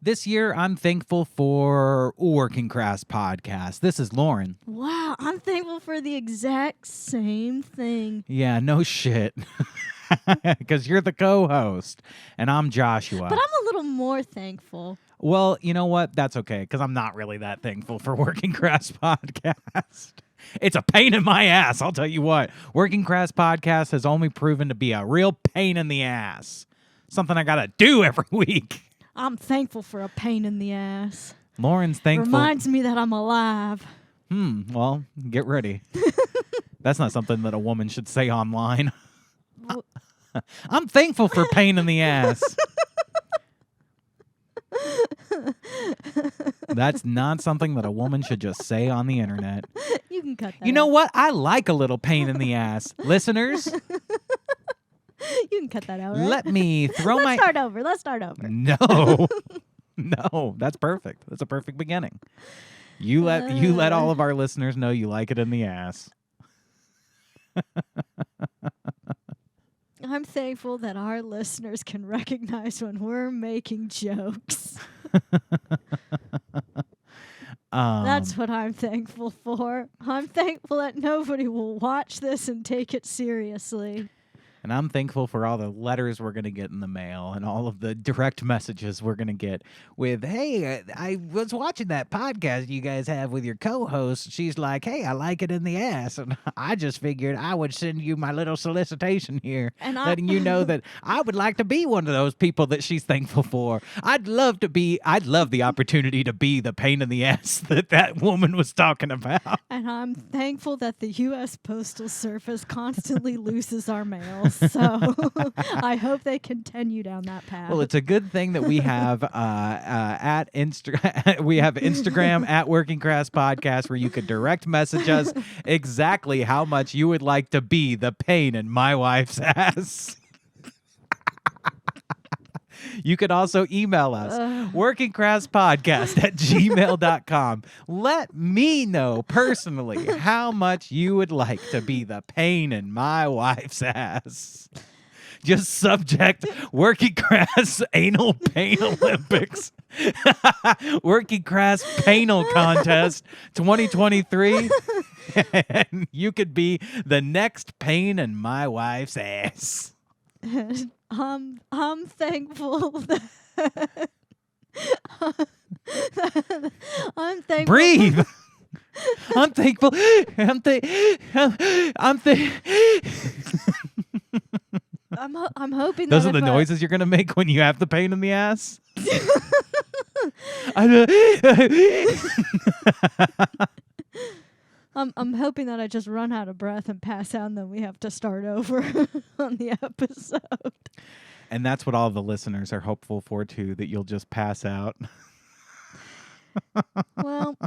This year, I'm thankful for Working Crass podcast. This is Lauren. Wow, I'm thankful for the exact same thing. Yeah, no shit. Because you're the co-host, and I'm Joshua. But I'm a little more thankful. Well, you know what? That's okay, because I'm not really that thankful for Working Crass podcast. It's a pain in my ass, I'll tell you what. Working Crass podcast has only proven to be a real pain in the ass. Something I gotta do every week. I'm thankful for a pain in the ass. Lauren's thankful. Reminds me that I'm alive. Well, get ready. That's not something that a woman should say online. I'm thankful for pain in the ass. That's not something that a woman should just say on the internet. You can cut that You know out. what? I like a little pain in the ass. Listeners, You can cut that out, right? let me throw Let's start over. Let's start over. No. No, that's perfect. That's a perfect beginning. You let all of our listeners know you like it in the ass. I'm thankful that our listeners can recognize when we're making jokes. That's what I'm thankful for. I'm thankful that nobody will watch this and take it seriously. And I'm thankful for all the letters we're going to get in the mail and all of the direct messages we're going to get with, hey, I was watching that podcast you guys have with your co-host. She's like, hey, I like it in the ass. And I just figured I would send you my little solicitation here, And letting you know that I would like to be one of those people that she's thankful for. I'd love the opportunity to be the pain in the ass that woman was talking about. And I'm thankful that the U.S. Postal Service constantly loses our mail. So I hope they continue down that path. Well, it's a good thing that we have we have Instagram at Working Crass Podcast, where you could direct message us exactly how much you would like to be the pain in my wife's ass. You could also email us, workingcrasspodcast@gmail.com. Let me know personally how much you would like to be the pain in my wife's ass. Just subject Working Crass Anal Pain Olympics. Working Crass Painal Contest 2023. And you could be the next pain in my wife's ass. I'm thankful that I'm thankful. Breathe. I'm thankful. I'm hoping Those that are the if noises you're gonna make when you have the pain in the ass. I'm hoping that I just run out of breath and pass out, and then we have to start over on the episode. And that's what all the listeners are hopeful for too, that you'll just pass out. Well,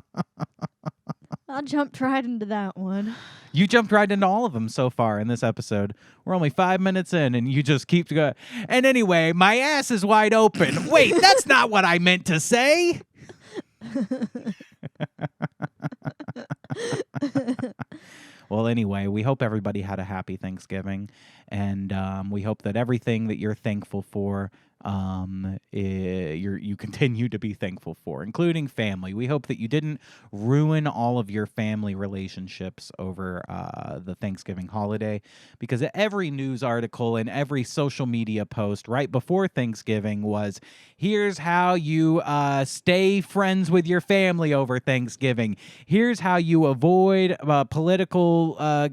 I jumped right into that one. You jumped right into all of them so far in this episode. We're only 5 minutes in, and you just keep going. And anyway, my ass is wide open. Wait, that's not what I meant to say. Well, anyway, we hope everybody had a happy Thanksgiving, and we hope that everything that you're thankful for, you continue to be thankful for, including family. We hope that you didn't ruin all of your family relationships over the Thanksgiving holiday, because every news article and every social media post right before Thanksgiving was, here's how you stay friends with your family over Thanksgiving. Here's how you avoid political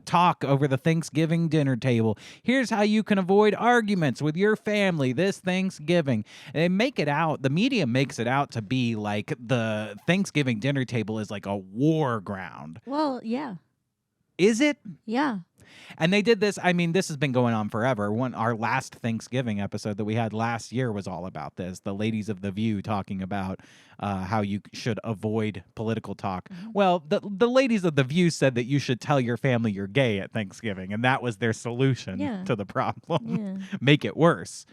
talk over the Thanksgiving dinner table. Here's how you can avoid arguments with your family this Thanksgiving. And they make it out, the media makes it out to be like the Thanksgiving dinner table is like a war ground. Well, yeah. Is it? Yeah. And they did this, I mean, this has been going on forever. Our last Thanksgiving episode that we had last year was all about this. The ladies of The View talking about how you should avoid political talk. Mm-hmm. Well, the ladies of The View said that you should tell your family you're gay at Thanksgiving, and that was their solution to the problem. Yeah. Make it worse.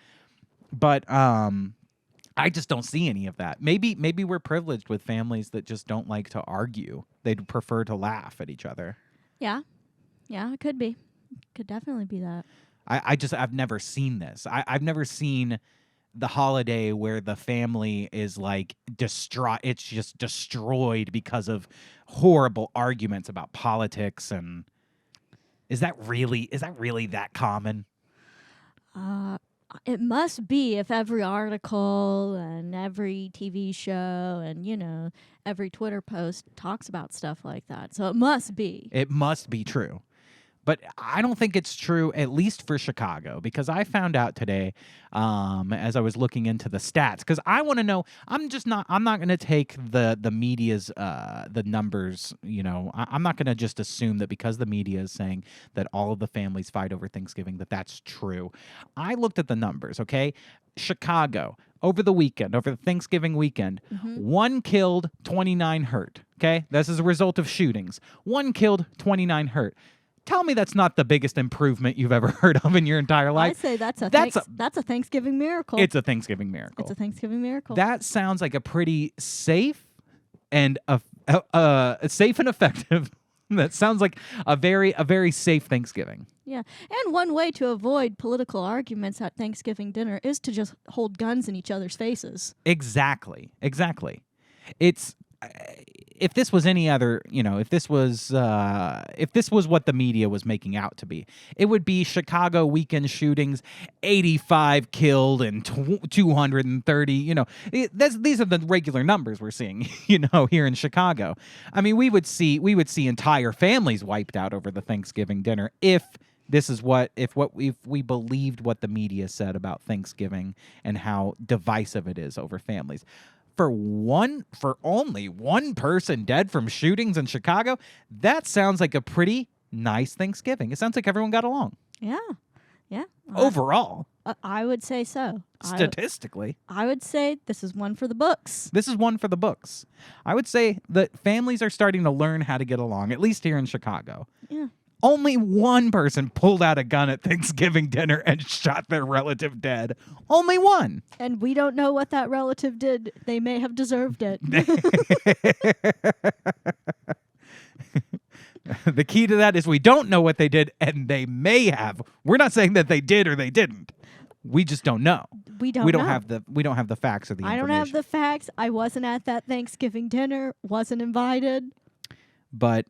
But I just don't see any of that. Maybe we're privileged with families that just don't like to argue. They'd prefer to laugh at each other. Yeah. Yeah, it could be. Could definitely be that. I've never seen this. I've never seen the holiday where the family is like distraught. It's just destroyed because of horrible arguments about politics. And is that really that common? It must be if every article and every TV show and, every Twitter post talks about stuff like that. So it must be. It must be true. But I don't think it's true, at least for Chicago, because I found out today, as I was looking into the stats, because I want to know. I'm not going to take the media's the numbers. I'm not going to just assume that because the media is saying that all of the families fight over Thanksgiving that's true. I looked at the numbers. Okay, Chicago over the Thanksgiving weekend, 1 killed, 29 hurt. Okay, this is a result of shootings. 1 killed, 29 hurt. Tell me that's not the biggest improvement you've ever heard of in your entire life. I say that's a Thanksgiving miracle. It's a Thanksgiving miracle. It's a Thanksgiving miracle. That sounds like a pretty safe and safe and effective. That sounds like a very safe Thanksgiving. Yeah, and one way to avoid political arguments at Thanksgiving dinner is to just hold guns in each other's faces. Exactly. It's. If this was any other, if this was what the media was making out to be, it would be Chicago weekend shootings, 85 killed and 230. These are the regular numbers we're seeing. Here in Chicago. I mean, we would see entire families wiped out over the Thanksgiving dinner if we believed what the media said about Thanksgiving and how divisive it is over families. For only one person dead from shootings in Chicago, that sounds like a pretty nice Thanksgiving. It sounds like everyone got along. Yeah. Overall. I would say so. Statistically. I would say this is one for the books. This is one for the books. I would say that families are starting to learn how to get along, at least here in Chicago. Yeah. Only one person pulled out a gun at Thanksgiving dinner and shot their relative dead. Only one. And we don't know what that relative did. They may have deserved it. The key to that is we don't know what they did, and they may have. We're not saying that they did or they didn't. We just don't know. We don't know. have the facts or the information. I don't have the facts. I wasn't at that Thanksgiving dinner. Wasn't invited. But,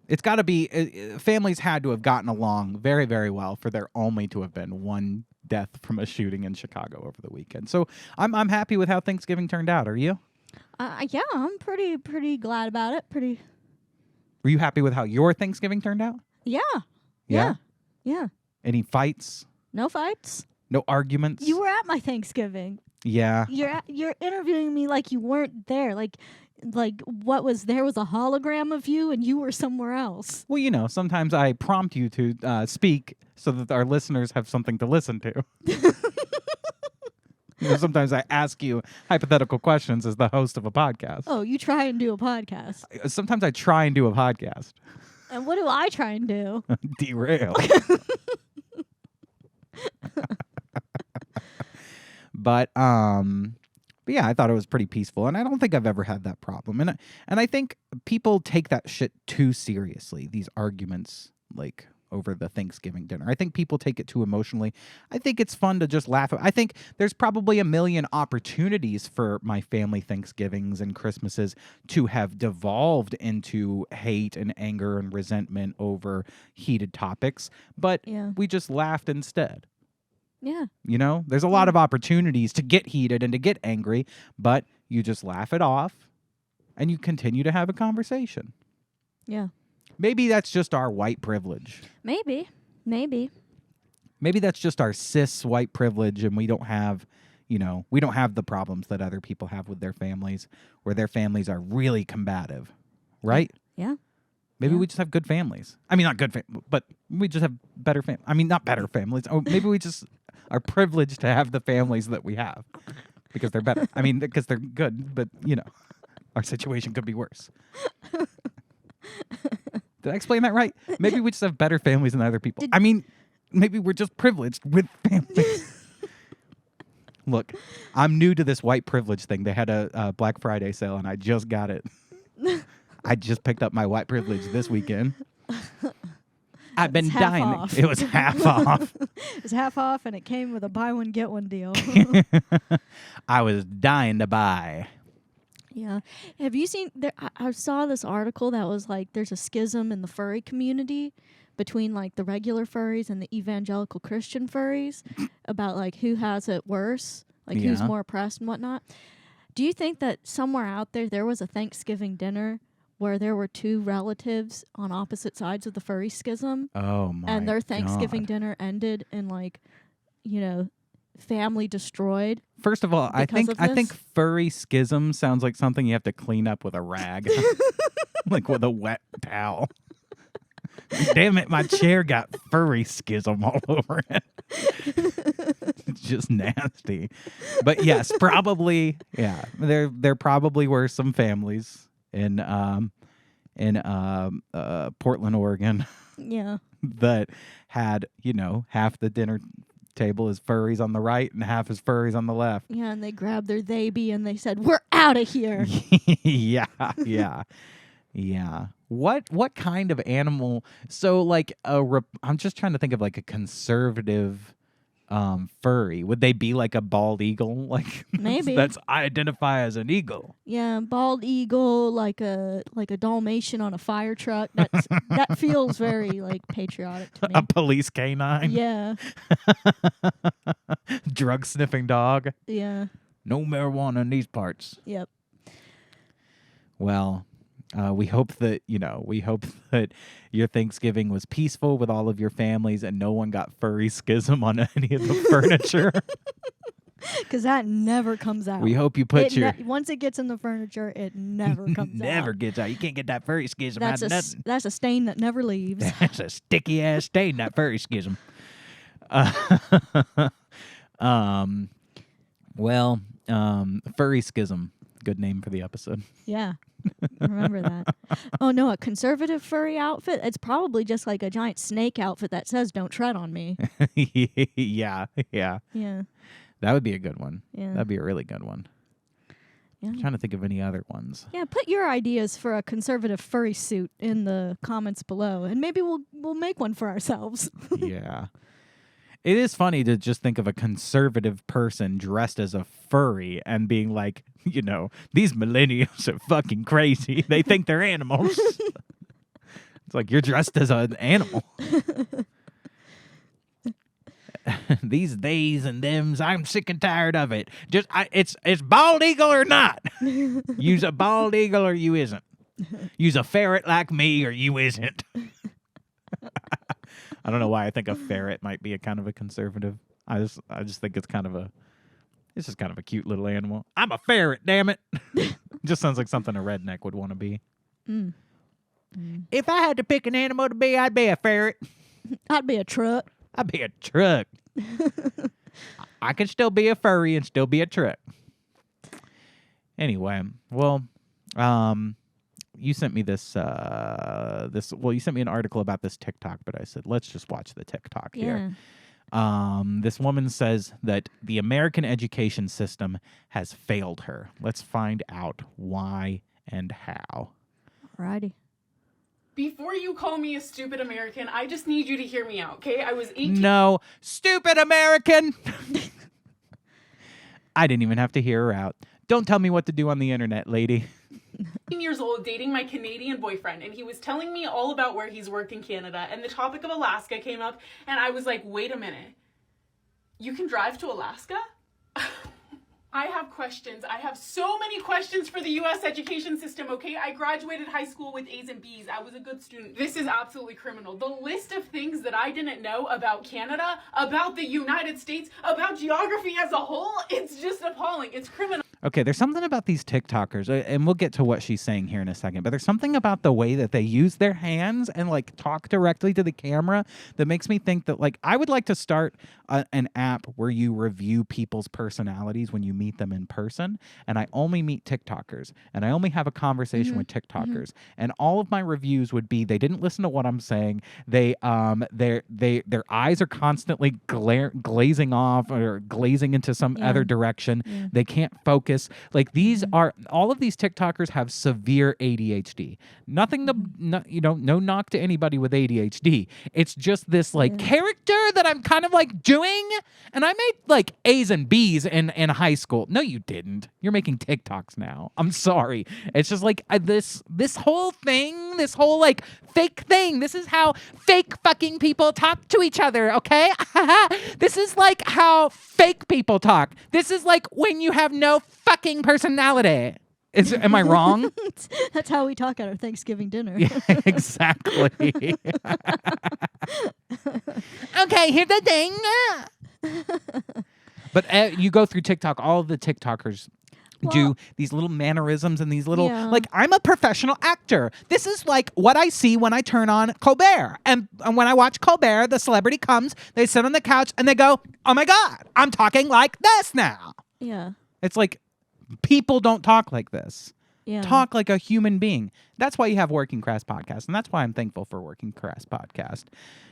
it's got to be, families had to have gotten along very, very well for there only to have been one death from a shooting in Chicago over the weekend. So I'm happy with how Thanksgiving turned out. Are you? Yeah, I'm pretty glad about it. Were you happy with how your Thanksgiving turned out? Yeah. Yeah? Yeah. Any fights? No fights. No arguments? You were at my Thanksgiving. Yeah. You're interviewing me like you weren't there. Like what was there was a hologram of you and you were somewhere else. Well, sometimes I prompt you to speak so that our listeners have something to listen to. Sometimes I ask you hypothetical questions as the host of a podcast. Oh, you try and do a podcast. Sometimes I try and do a podcast. And what do I try and do? Derail. But yeah, I thought it was pretty peaceful, and I don't think I've ever had that problem. And I think people take that shit too seriously, these arguments, like, over the Thanksgiving dinner. I think people take it too emotionally. I think it's fun to just laugh. I think there's probably a million opportunities for my family Thanksgivings and Christmases to have devolved into hate and anger and resentment over heated topics, but we just laughed instead. Yeah. There's a lot of opportunities to get heated and to get angry, but you just laugh it off and you continue to have a conversation. Yeah. Maybe that's just our white privilege. Maybe that's just our cis white privilege, and we don't have, the problems that other people have with their families, where their families are really combative, right? Yeah. Maybe we just have good families. I mean, not good, but we just have better families. I mean, not better families. Oh, maybe we just are privileged to have the families that we have because they're better. I mean, because they're good, but, our situation could be worse. Did I explain that right? Maybe we just have better families than other people. Maybe we're just privileged with families. Look, I'm new to this white privilege thing. They had a Black Friday sale, and I just got it. I just picked up my white privilege this weekend. I've been It's half dying. off. It was half off. It's half off, and it came with a buy one get one deal. I was dying to buy. Yeah. Have you seen there I saw this article that was like there's a schism in the furry community between like the regular furries and the evangelical Christian furries about like who has it worse, like who's Yeah. more oppressed and whatnot. Do you think that somewhere out there was a Thanksgiving dinner where there were two relatives on opposite sides of the furry schism Oh my and their Thanksgiving God. dinner ended in like, family destroyed? First of all, I because of think this? furry schism sounds like something you have to clean up with a rag, like with a wet towel. Damn it, my chair got furry schism all over it. It's just nasty. But yes, probably, yeah. There probably were some families in Portland, Oregon Yeah. that had, half the dinner table is furries on the right and half is furries on the left. Yeah, and they grabbed their they-be and they said, "We're out of here." Yeah. What kind of animal? So like I'm just trying to think of like a conservative furry. Would they be like a bald eagle? Like Maybe. I identify as an eagle. Yeah, bald eagle, like a Dalmatian on a fire truck. That feels very like patriotic to me. A police canine. Yeah, Drug sniffing dog. yeah, No marijuana in these parts. yep. Well, we hope that your Thanksgiving was peaceful with all of your families and no one got furry schism on any of the furniture. Because that never comes out. We hope you put your once it gets in the furniture, it never comes out. never gets out. You can't get that furry schism out of nothing. That's a stain that never leaves. That's a sticky ass stain, that furry schism. Furry schism. Good name for the episode. Yeah. Remember that. Oh no, a conservative furry outfit? It's probably just like a giant snake outfit that says "Don't tread on me." Yeah. Yeah. That would be a good one. Yeah. That'd be a really good one. Yeah. I'm trying to think of any other ones. Yeah, put your ideas for a conservative furry suit in the comments below, and maybe we'll make one for ourselves. Yeah. It is funny to just think of a conservative person dressed as a furry and being like, these millennials are fucking crazy. They think they're animals. It's like you're dressed as an animal. These theys and thems, I'm sick and tired of it. It's bald eagle or not. Use a bald eagle or you isn't. Use a ferret like me or you isn't. I don't know why I think a ferret might be a kind of a conservative. I just think it's just kind of a cute little animal. I'm a ferret, damn it. Just sounds like something a redneck would want to be. Mm. If I had to pick an animal to be, I'd be a ferret. I'd be a truck. I'd be a truck. I could still be a furry and still be a truck. Anyway, well, you sent me you sent me an article about this TikTok, but I said, let's just watch the TikTok here. This woman says that the American education system has failed her. Let's find out why and how. Alrighty. Before you call me a stupid American, I just need you to hear me out, okay? I was 18 No, stupid American. I didn't even have to hear her out. Don't tell me what to do on the internet, lady. years old dating my Canadian boyfriend, and he was telling me all about where he's worked in Canada, and the topic of Alaska came up, and I was like, wait a minute. You can drive to Alaska? I have questions. I have so many questions for the U.S. education system, okay? I graduated high school with A's and B's. I was a good student. This is absolutely criminal. The list of things that I didn't know about Canada, about the United States, about geography as a whole, it's just appalling. It's criminal. Okay, there's something about these TikTokers, and we'll get to what she's saying here in a second, but there's something about the way that they use their hands and, like, talk directly to the camera that makes me think that, like, I would like to start an app where you review people's personalities when you meet them in person, and I only meet TikTokers, and I only have a conversation with TikTokers, and all of my reviews would be they didn't listen to what I'm saying, their eyes are constantly glazing off or glazing into some other direction, they can't focus, focus. Like these are all of these TikTokers have severe ADHD. Nothing to no knock to anybody with ADHD. It's just this like character that I'm kind of like doing, and I made like A's and B's in high school. No, you didn't. You're making TikToks now. I'm sorry. It's just like this whole thing, this whole like fake thing. This is how fake fucking people talk to each other, okay? This is like how fake people talk. This is like when you have no fucking personality. Am I wrong? That's how we talk at our Thanksgiving dinner. Yeah, exactly. Okay, here's the thing. But you go through TikTok, all of the TikTokers do these little mannerisms and these little like, I'm a professional actor. This is like what I see when I turn on Colbert. And when I watch Colbert, the celebrity comes, they sit on the couch and they go, oh my God, I'm talking like this now. Yeah. It's like, people don't talk like this. Yeah. Talk like a human being. That's why you have Working Crass Podcast. And that's why I'm thankful for Working Crass Podcast.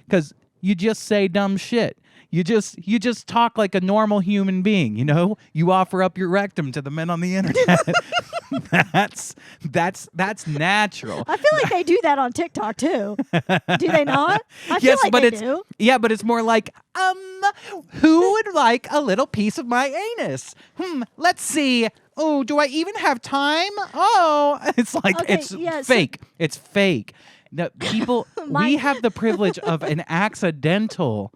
Because you just say dumb shit. You just talk like a normal human being, you know? You offer up your rectum to the men on the internet. That's natural. I feel like they do that on TikTok too. Do they not? I feel like they do. Yeah, but it's more like, who would like a little piece of my anus? Let's see. Oh, do I even have time? Oh, it's like, it's fake. It's fake. No, people, we have the privilege of an accidental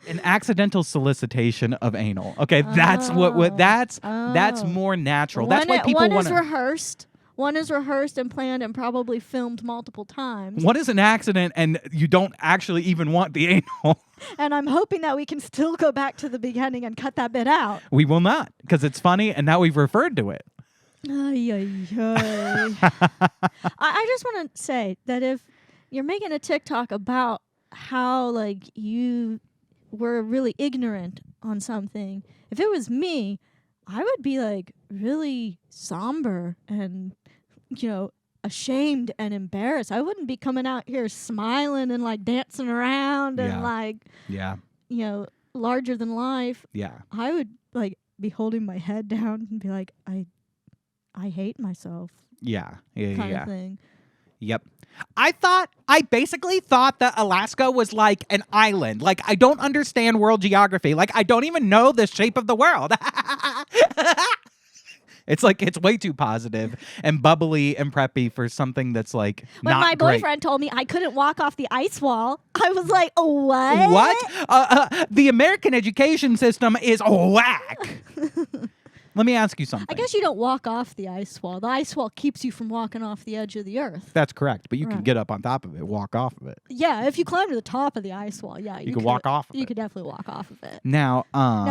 an accidental solicitation of anal. Okay, that's that's more natural. That's why people want One is rehearsed. One is rehearsed and planned and probably filmed multiple times. One is an accident and you don't actually even want the anal. And I'm hoping that we can still go back to the beginning and cut that bit out. We will not, because it's funny and now we've referred to it. I just want to say that if you're making a TikTok about how like you were really ignorant on something, if it was me, I would be like really somber and, you know, ashamed and embarrassed. I wouldn't be coming out here smiling and like dancing around and like, you know, larger than life. Yeah. I would like be holding my head down and be like, I hate myself. Yeah. Kind of thing. Yep. I basically thought that Alaska was like an island. Like, I don't understand world geography. Like, I don't even know the shape of the world. It's like, it's way too positive and bubbly and preppy for something that's like when not my great. boyfriend told me I couldn't walk off the ice wall, I was like, what? What? The American education system is whack. Let me ask you something. I guess you don't walk off the ice wall. The ice wall keeps you from walking off the edge of the earth. That's correct, but you can get up on top of it, walk off of it. Yeah, if you climb to the top of the ice wall, you could walk off of it. You could definitely walk off of it. Now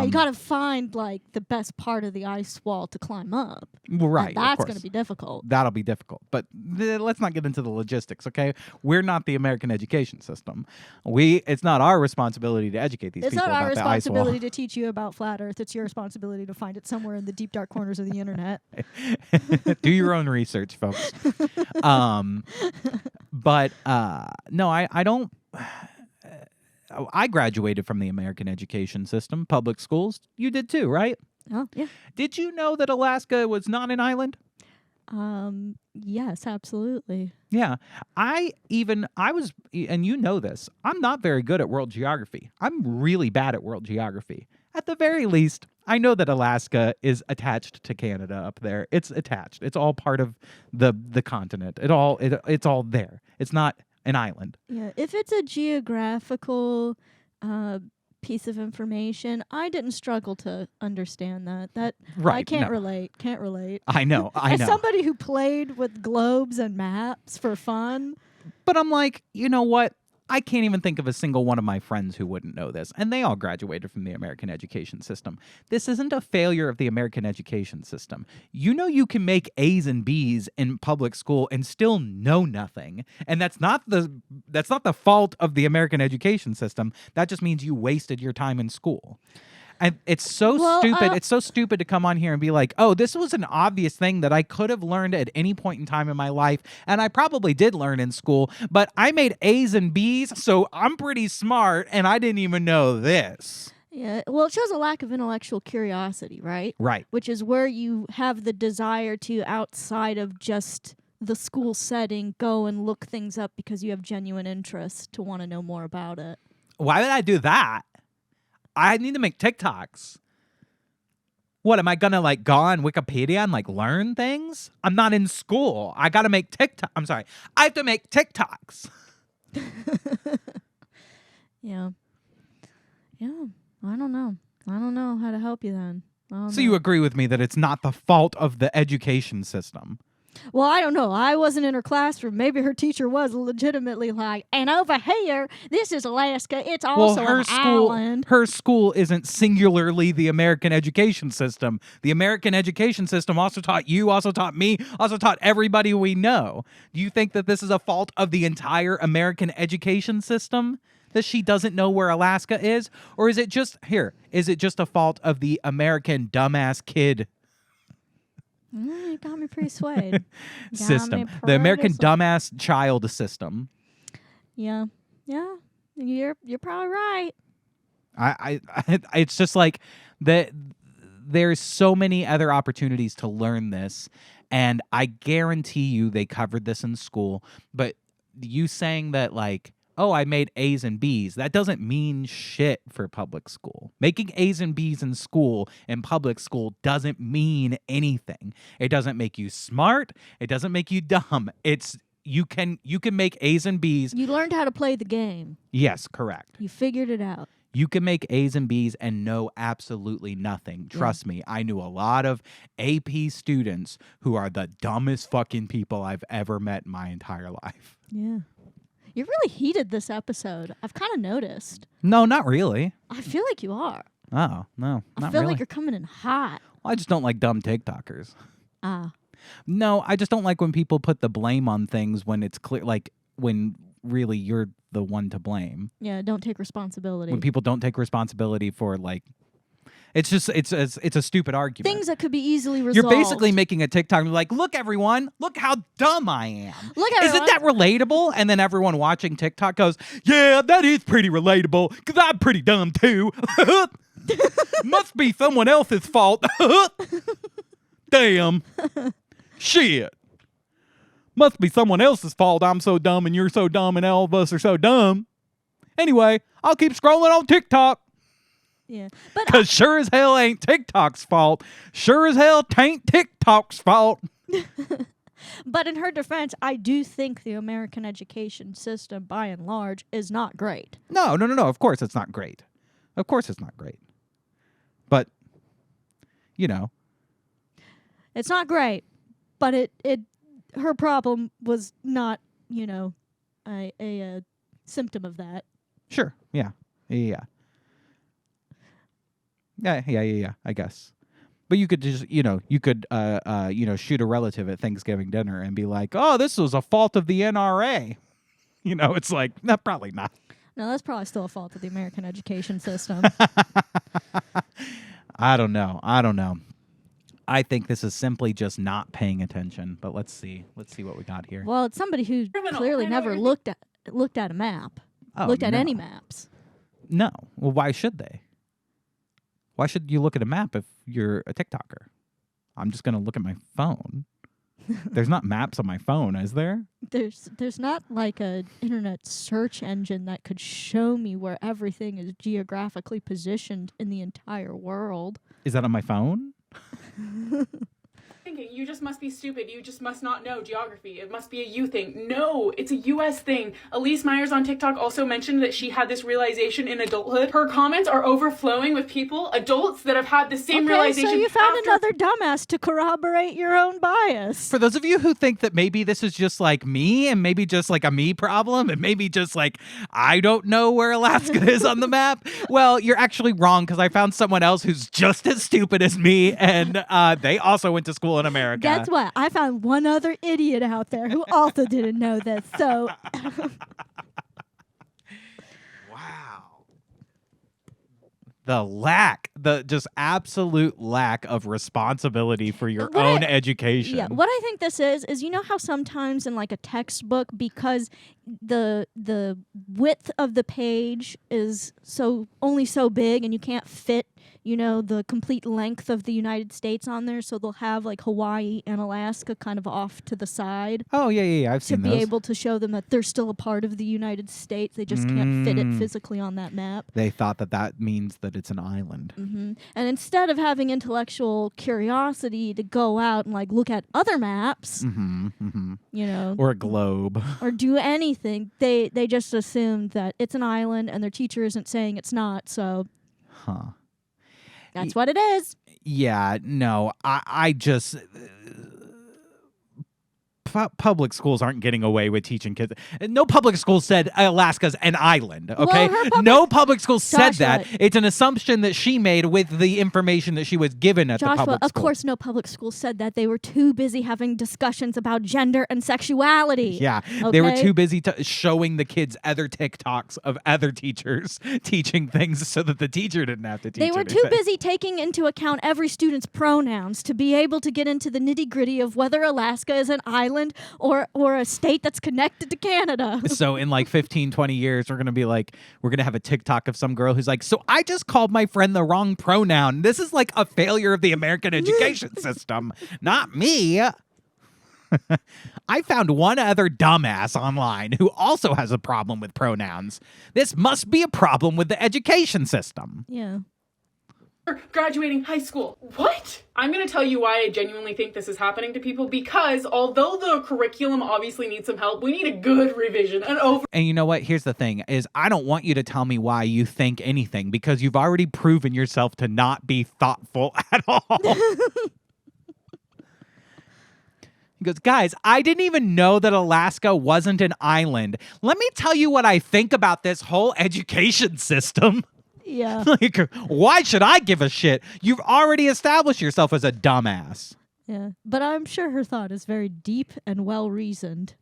you got to find like the best part of the ice wall to climb up. Well, right. And that's going to be difficult. That'll be difficult. But let's not get into the logistics, okay? We're not the American education system. It's not our responsibility to educate these people about the ice wall. It's not our responsibility to teach you about flat Earth. It's your responsibility to find it somewhere in the deep dark corners of the internet. Do your own research, folks. But no, I don't. I graduated from the American education system, public schools. You did too, right? Oh, yeah. Did you know that Alaska was not an island? Yes, absolutely. Yeah. I was, and you know this, I'm not very good at world geography. I'm really bad at world geography. At the very least, I know that Alaska is attached to Canada up there. It's attached. It's all part of the continent. It's all there. It's not an island. Yeah, if it's a geographical piece of information, I didn't struggle to understand that. Right, I can't relate. Can't relate. I know. As somebody who played with globes and maps for fun. But I'm like, you know what? I can't even think of a single one of my friends who wouldn't know this. And they all graduated from the American education system. This isn't a failure of the American education system. You know you can make A's and B's in public school and still know nothing. And that's not the fault of the American education system. That just means you wasted your time in school. And it's so stupid. It's so stupid to come on here and be like, oh, this was an obvious thing that I could have learned at any point in time in my life. And I probably did learn in school, but I made A's and B's, so I'm pretty smart and I didn't even know this. Yeah, well, it shows a lack of intellectual curiosity, right? Right. Which is where you have the desire to, outside of just the school setting, go and look things up because you have genuine interest to want to know more about it. Why would I do that? I need to make TikToks. What, am I gonna like go on Wikipedia and like learn things? I'm not in school. I gotta make TikTok. I'm sorry. I have to make TikToks. Yeah. Yeah. I don't know. I don't know how to help you then. So you agree with me that it's not the fault of the education system? Well, I don't know. I wasn't in her classroom. Maybe her teacher was legitimately like, and over here, this is Alaska. It's also an island. Her school isn't singularly the American education system. The American education system also taught you, also taught me, also taught everybody we know. Do you think that this is a fault of the entire American education system? That she doesn't know where Alaska is? Or is it just a fault of the American dumbass kid You got me pretty swayed. system? The American dumbass child system. Yeah. Yeah. You're probably right. I it's just like that. There's so many other opportunities to learn this, and I guarantee you they covered this in school. But you saying that like, oh, I made A's and B's, that doesn't mean shit for public school. Making A's and B's in public school doesn't mean anything. It doesn't make you smart. It doesn't make you dumb. It's you can make A's and B's. You learned how to play the game. Yes, correct. You figured it out. You can make A's and B's and know absolutely nothing. Trust me, I knew a lot of AP students who are the dumbest fucking people I've ever met in my entire life. Yeah. You're really heated this episode. I've kind of noticed. No, not really. I feel like you are. Oh, no, I not feel really. like you're coming in hot. Well, I just don't like dumb TikTokers. Ah. No, I just don't like when people put the blame on things when it's clear, like when really you're the one to blame. Yeah, don't take responsibility. When people don't take responsibility for like, it's a stupid argument. Things that could be easily resolved. You're basically making a TikTok and like, look everyone, look how dumb I am. Look everyone. Isn't that relatable? And then everyone watching TikTok goes, yeah, that is pretty relatable because I'm pretty dumb too. Must be someone else's fault. Damn. Shit. Must be someone else's fault. I'm so dumb and you're so dumb and all of us are so dumb. Anyway, I'll keep scrolling on TikTok. Yeah. But Because sure as hell ain't TikTok's fault. Sure as hell tain't TikTok's fault. But in her defense, I do think the American education system, by and large, is not great. No. Of course it's not great. Of course it's not great. But, you know. It's not great, but her problem was not, a symptom of that. Sure. Yeah. Yeah, I guess. But you could just, shoot a relative at Thanksgiving dinner and be like, oh, this was a fault of the NRA. It's like, no, probably not. No, that's probably still a fault of the American education system. I don't know. I think this is simply just not paying attention. But let's see. Let's see what we got here. Well, it's somebody who clearly never looked at a map. Looked at any maps. No. Well, why should they? Why should you look at a map if you're a TikToker? I'm just going to look at my phone. There's not maps on my phone, is there? There's not like an internet search engine that could show me where everything is geographically positioned in the entire world. Is that on my phone? Thinking you just must be stupid. You just must not know geography. It must be a you thing. No, it's a U.S. thing. Elise Myers on TikTok also mentioned that she had this realization in adulthood. Her comments are overflowing with people, adults that have had the same realization. So you found another dumbass to corroborate your own bias. For those of you who think that maybe this is just like me and maybe just like a me problem and maybe just like I don't know where Alaska is on the map, well, you're actually wrong because I found someone else who's just as stupid as me and they also went to school in America. Guess what? I found one other idiot out there who also didn't know this. So, wow. the just absolute lack of responsibility for your What own I- education. Yeah, what I think this is you know how sometimes in like a textbook, because the width of the page is only so big and you can't fit, the complete length of the United States on there, so they'll have like Hawaii and Alaska kind of off to the side Oh yeah, I've to seen be those. able to show them that they're still a part of the United States. They just can't fit it physically on that map. They thought that means that it's an island. And instead of having intellectual curiosity to go out and like look at other maps, Or a globe. or do anything, they just assumed that it's an island and their teacher isn't saying it's not. So Huh. that's what it is. Yeah, no, I just public schools aren't getting away with teaching kids. No public school said Alaska's an island, okay? Well, No public school said Joshua, that. It's an assumption that she made with the information that she was given at the Joshua, public of school. course, no public school said that. They were too busy having discussions about gender and sexuality. Yeah, they were Okay? too busy showing the kids other TikToks of other teachers teaching things so that the teacher didn't have to teach They were too anything. busy taking into account every student's pronouns to be able to get into the nitty-gritty of whether Alaska is an island or a state that's connected to Canada. So in like 15, 20 years, we're going to have a TikTok of some girl who's like, so I just called my friend the wrong pronoun. This is like a failure of the American education system, not me. I found one other dumbass online who also has a problem with pronouns. This must be a problem with the education system. Yeah. Graduating high school. What? I'm going to tell you why I genuinely think this is happening to people, because although the curriculum obviously needs some help, we need a good revision and over. And you know what? Here's the thing is I don't want you to tell me why you think anything, because you've already proven yourself to not be thoughtful at all. He goes, guys, I didn't even know that Alaska wasn't an island. Let me tell you what I think about this whole education system. Yeah. Like, why should I give a shit? You've already established yourself as a dumbass. Yeah. But I'm sure her thought is very deep and well reasoned.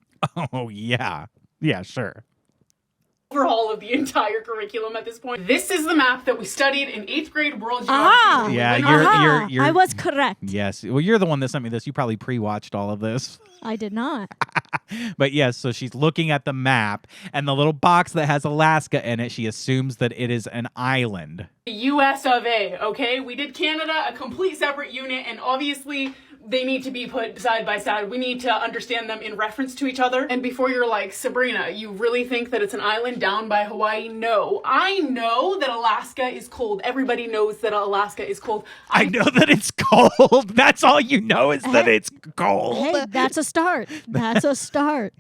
Oh, yeah. Yeah, sure. Overhaul of the entire curriculum at this point. This is the map that we studied in 8th grade world Ah! geography. Yeah, you're I was correct. Yes. Well, you're the one that sent me this. You probably pre-watched all of this. I did not. But yes, so she's looking at the map and the little box that has Alaska in it, she assumes that it is an island. US of A, okay? We did Canada, a complete separate unit, and obviously they need to be put side by side. We need to understand them in reference to each other. And before you're like, Sabrina, you really think that it's an island down by Hawaii? No. I know that Alaska is cold. Everybody knows that Alaska is cold. I know that it's cold. That's all you know is that Hey. it's cold. Hey, that's a start. That's a start.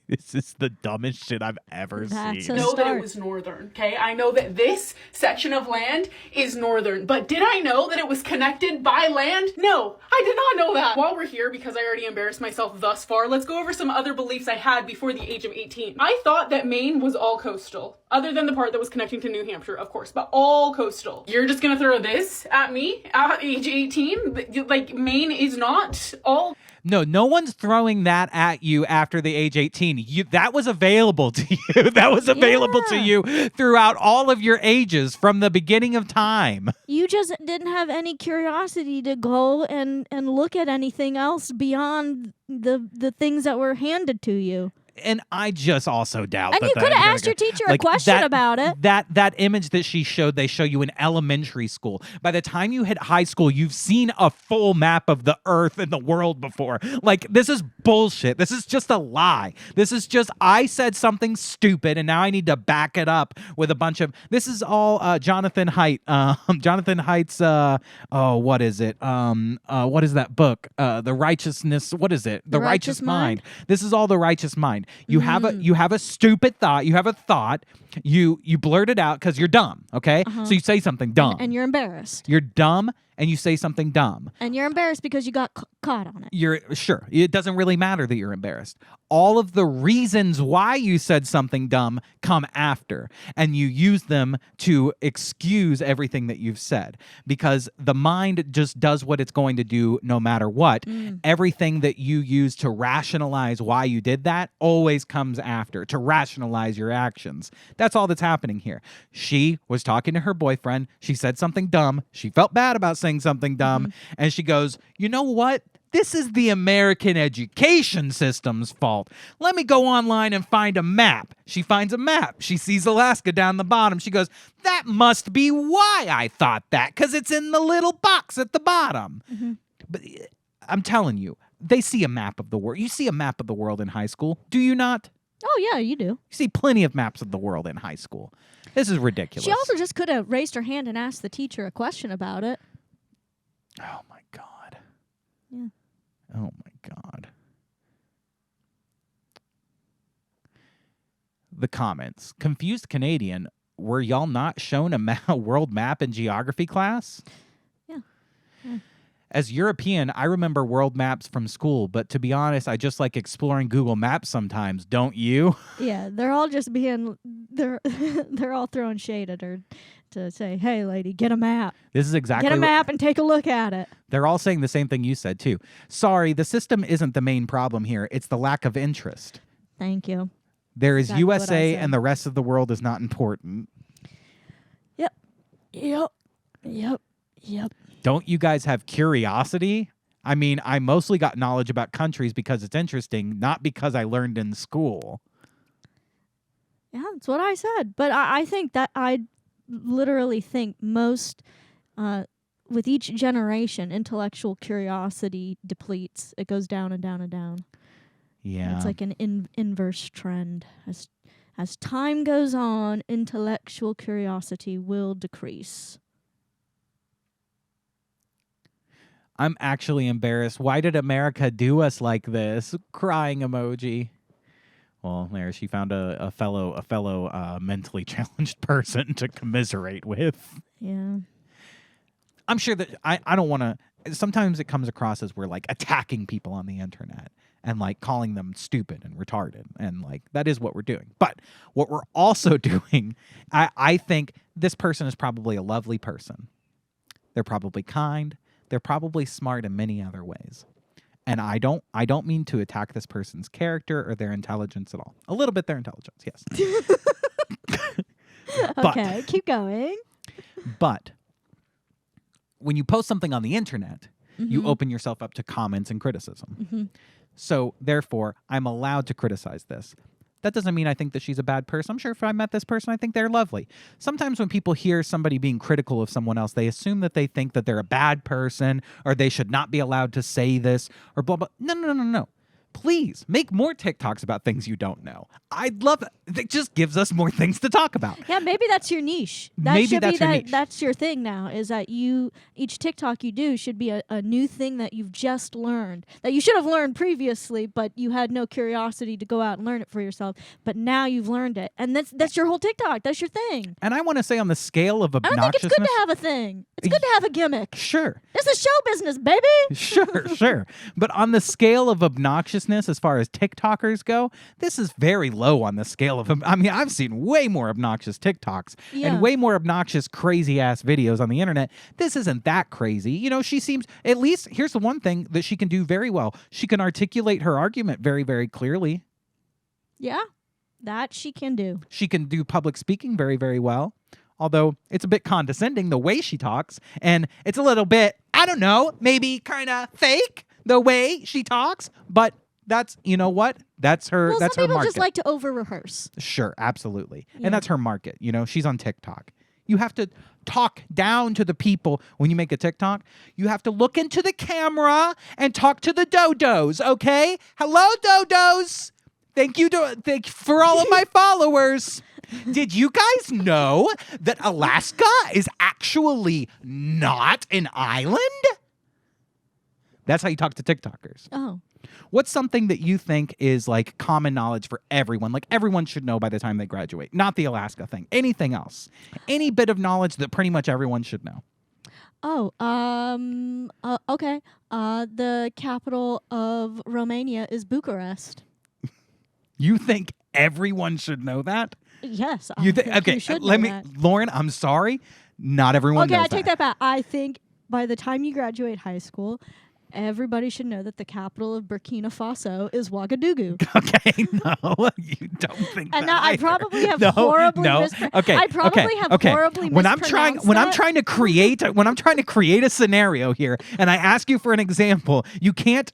This is the dumbest shit I've ever That's seen. a- know that start. it was northern, okay? I know that this section of land is northern, but did I know that it was connected by land? No, I did not know that. While we're here, because I already embarrassed myself thus far, let's go over some other beliefs I had before the age of 18. I thought that Maine was all coastal, other than the part that was connecting to New Hampshire, of course, but all coastal. You're just gonna throw this at me at age 18? Like, Maine is not all... No one's throwing that at you after the age 18. That was available to you. That was available to Yeah. you throughout all of your ages from the beginning of time. You just didn't have any curiosity to go and look at anything else beyond the things that were handed to you. And I just also doubt And that you that- could have asked your teacher a like, question that- about it. That image that she showed, they show you in elementary school. By the time you hit high school, you've seen a full map of the earth and the world before. Like, this is bullshit. This is just a lie. This is just, I said something stupid and now I need to back it up with a bunch of, this is all Jonathan Haidt. Jonathan Haidt's, what is it? What is that book? The Righteousness, what is it? The Righteous Mind. This is all The Righteous Mind. You have a stupid thought. You have a thought. You blurt it out because you're dumb. Okay, so you say something dumb, And you're embarrassed. you're dumb and you say something dumb. And you're embarrassed because you got caught on it. You're sure it doesn't really matter that you're embarrassed. All of the reasons why you said something dumb come after, and you use them to excuse everything that you've said, because the mind just does what it's going to do no matter what. Everything that you use to rationalize why you did that always comes after, to rationalize your actions. That's all that's happening here. She was talking to her boyfriend. She said something dumb. She felt bad about saying something dumb. And she goes, you know what? This is the American education system's fault. Let me go online and find a map. She finds a map. She sees Alaska down the bottom. She goes, that must be why I thought that, because it's in the little box at the bottom. But I'm telling you, they see a map of the world. You see a map of the world in high school, do you not? Oh, yeah, you do. You see plenty of maps of the world in high school. This is ridiculous. She also just could have raised her hand and asked the teacher a question about it. Oh, my God. Yeah. Oh, my God. The comments. Confused Canadian, were y'all not shown a world map in geography class? Yeah. As European, I remember world maps from school, but to be honest, I just like exploring Google Maps sometimes, don't you? Yeah, they're all just being, they're all throwing shade at her to say, hey, lady, get a map. This is exactly Get a map and take a look at it. They're all saying the same thing you said, too. Sorry, the system isn't the main problem here. It's the lack of interest. Thank you. There is Exactly what I USA said. and the rest of the world is not important. Yep. Don't you guys have curiosity? I mean, I mostly got knowledge about countries because it's interesting, not because I learned in school. Yeah, that's what I said. But I think that I literally think most, with each generation, intellectual curiosity depletes. It goes down and down and down. Yeah. It's like an inverse trend. As time goes on, intellectual curiosity will decrease. I'm actually embarrassed. Why did America do us like this? Crying emoji. Well, there she found a fellow mentally challenged person to commiserate with. Yeah. I'm sure that I don't want to. Sometimes it comes across as we're like attacking people on the internet and like calling them stupid and retarded, and like that is what we're doing. But what we're also doing, I think this person is probably a lovely person. They're probably kind. They're probably smart in many other ways. And I don't mean to attack this person's character or their intelligence at all. A little bit their intelligence, yes. Okay, keep going. But when you post something on the internet, you open yourself up to comments and criticism. So therefore, I'm allowed to criticize this. That doesn't mean I think that she's a bad person. I'm sure if I met this person, I think they're lovely. Sometimes when people hear somebody being critical of someone else, they assume that they think that they're a bad person or they should not be allowed to say this or blah, blah. No. Please make more TikToks about things you don't know. I'd love it. It just gives us more things to talk about. Yeah, maybe that's your niche. That Maybe should that's be your that. niche. That's your thing now. Is that each TikTok you do should be a new thing that you've just learned, that you should have learned previously, but you had no curiosity to go out and learn it for yourself. But now you've learned it, and that's your whole TikTok. That's your thing. And I want to say on the scale of I obnoxiousness. don't think it's good to have a thing. It's good to have a gimmick. Sure. This is show business, baby. Sure. But on the scale of obnoxiousness, as far as TikTokers go, this is very low on the scale of. I mean, I've seen way more obnoxious TikToks Yeah. and way more obnoxious, crazy ass videos on the internet. This isn't that crazy. You know, she seems, at least, here's the one thing that she can do very well. She can articulate her argument very, very clearly. Yeah, that she can do. She can do public speaking very, very well. Although it's a bit condescending the way she talks, and it's a little bit, I don't know, maybe kind of fake the way she talks, but that's, you know what? That's her, Well, that's some her people market. just like to over-rehearse. Sure, absolutely. Yeah. And that's her market. You know, she's on TikTok. You have to talk down to the people when you make a TikTok. You have to look into the camera and talk to the dodos, okay? Hello, dodos. Thank you for all of my followers. Did you guys know that Alaska is actually not an island? That's how you talk to TikTokers. Oh. What's something that you think is like common knowledge for everyone? Like everyone should know by the time they graduate. Not the Alaska thing. Anything else. Any bit of knowledge that pretty much everyone should know. Oh, okay. The capital of Romania is Bucharest. You think everyone should know that? Yes, I You think okay? you should Let know me, that. Lauren. I'm sorry. Not everyone Okay, knows I take that back. I think by the time you graduate high school, everybody should know that the capital of Burkina Faso is Ouagadougou. Okay, no, you don't think And that now I either. probably have No, horribly no. mispronounced. Okay, I probably okay, have okay. horribly When I'm trying to create a scenario here, and I ask you for an example, you can't.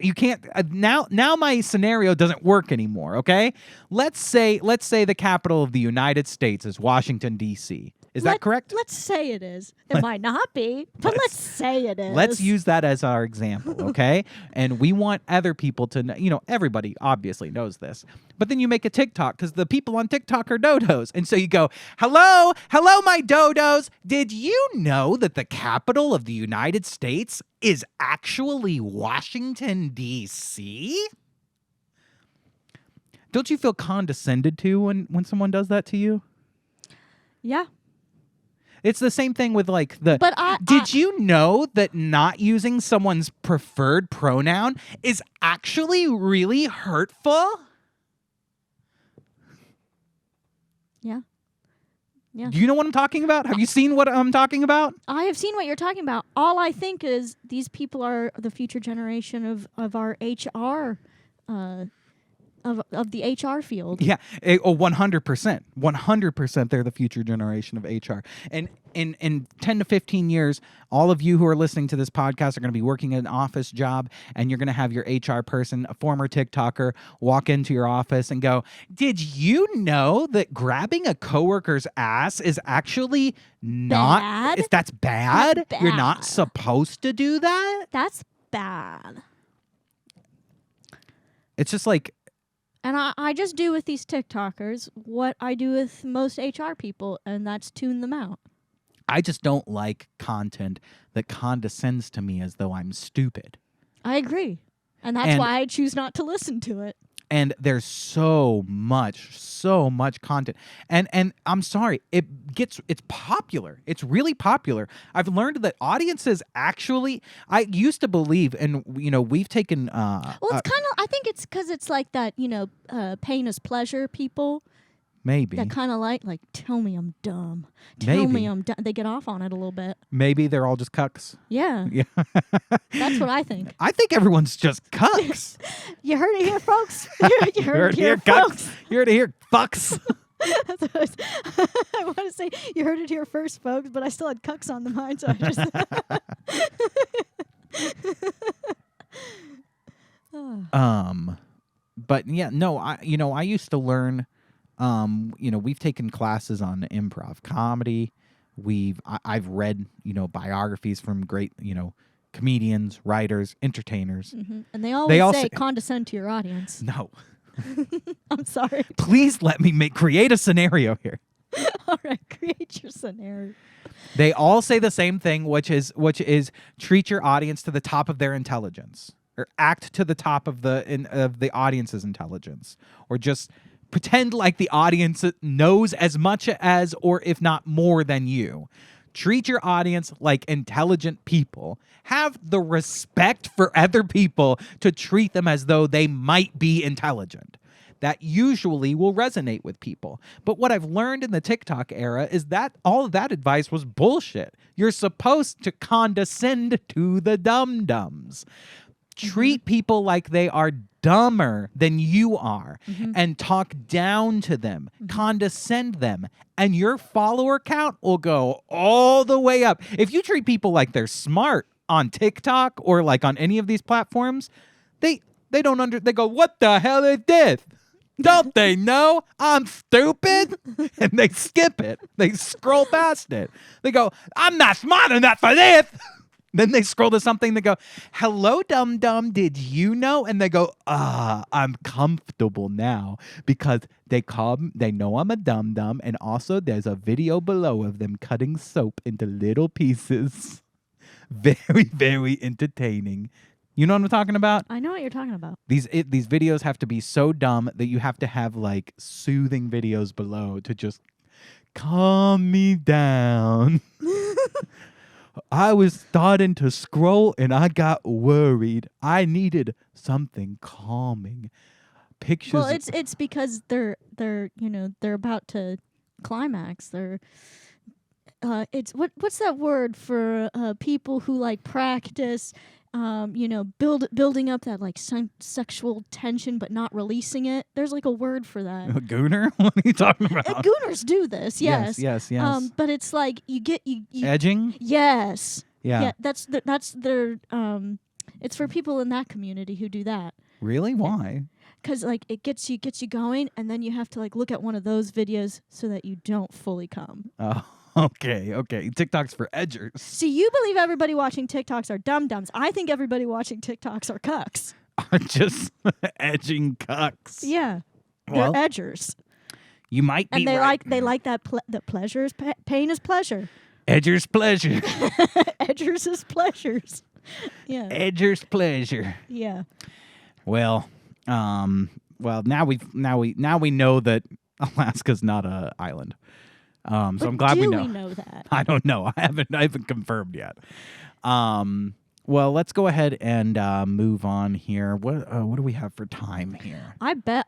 Now my scenario doesn't work anymore. Okay, let's say the capital of the United States is Washington D.C. Is that correct? Let's say it is. It might not be, but let's say it is. Let's use that as our example, okay? And we want other people to know, everybody obviously knows this. But then you make a TikTok because the people on TikTok are dodos. And so you go, hello, my dodos. Did you know that the capital of the United States is actually Washington, D.C.? Don't you feel condescended to when someone does that to you? Yeah. It's the same thing with like Did you know that not using someone's preferred pronoun is actually really hurtful? Yeah. Yeah. Do you know what I'm talking about? Have you seen what I'm talking about? I have seen what you're talking about. All I think is these people are the future generation of our HR of the HR field. Yeah, 100%. 100% they're the future generation of HR. And in 10 to 15 years, all of you who are listening to this podcast are going to be working an office job, and you're going to have your HR person, a former TikToker, walk into your office and go, did you know that grabbing a coworker's ass is actually Bad? That's bad? That's You're not bad. supposed to do that? That's bad. It's just like, And I just do with these TikTokers what I do with most HR people, and that's tune them out. I just don't like content that condescends to me as though I'm stupid. I agree. And that's why I choose not to listen to it. And there's so much content. And I'm sorry, it's popular. It's really popular. I've learned that audiences actually, I used to believe, and we've taken Well, it's kind of, I think it's because it's like that, pain is pleasure people. maybe That kind of like, tell me I'm dumb. Tell Maybe. me I'm dumb. They get off on it a little bit. maybe they're all just cucks. Yeah. Yeah. That's what I think. I think everyone's just cucks. You heard it here, folks. You heard it here, cucks. folks. You heard it here, fucks. That's what I want to say. You heard it here first, folks, but I still had cucks on the mind, so I just... But yeah, no, I used to learn, we've taken classes on improv comedy. I've read, biographies from great, comedians, writers, entertainers. Mm-hmm. And they always say condescend to your audience. No. I'm sorry. Please let me create a scenario here. All right, create your scenario. They all say the same thing, which is treat your audience to the top of their intelligence, or act to the top of the audience's intelligence, or just pretend like the audience knows as much as, or if not more than you. Treat your audience like intelligent people. Have the respect for other people to treat them as though they might be intelligent. That usually will resonate with people. But what I've learned in the TikTok era is that all of that advice was bullshit. You're supposed to condescend to the dum-dums. Treat people like they are dumber than you are, and talk down to them, condescend them, and your follower count will go all the way up. If you treat people like they're smart on TikTok or like on any of these platforms, they go, what the hell is this? Don't they know I'm stupid? And they skip it. They scroll past it. They go, I'm not smart enough for this. Then they scroll to something, they go, hello, dum-dum, did you know? And they go, I'm comfortable now because they know I'm a dum-dum, and also there's a video below of them cutting soap into little pieces. Very, very entertaining. You know what I'm talking about? I know what you're talking about. These videos have to be so dumb that you have to have like soothing videos below to just calm me down. I was starting to scroll and I got worried. I needed something calming. Pictures. Well, it's because they're they're about to climax. It's what's that word for people who like practice building up that like sexual tension but not releasing it. There's like a word for that. A gooner? What are you talking about? Gooners do this, yes. Yes. But it's like you Edging? yes. Yeah. That's their it's for people in that community who do that. Really? Why? Because like it gets you going, and then you have to like look at one of those videos so that you don't fully come. Oh, okay. TikTok's for edgers. See, you believe everybody watching TikToks are dum-dums. I think everybody watching TikToks are cucks. Are just edging cucks. Yeah, Well, they're edgers, you might be and they right. like that that pleasure is pain is pleasure. Edger's pleasure. Edgers is pleasures. Yeah, Edger's pleasure. yeah. Well, now we know that Alaska's not an island. So I'm glad we know. Do we know that? I don't know. I haven't confirmed yet. Well, let's go ahead and move on here. What do we have for time here? I bet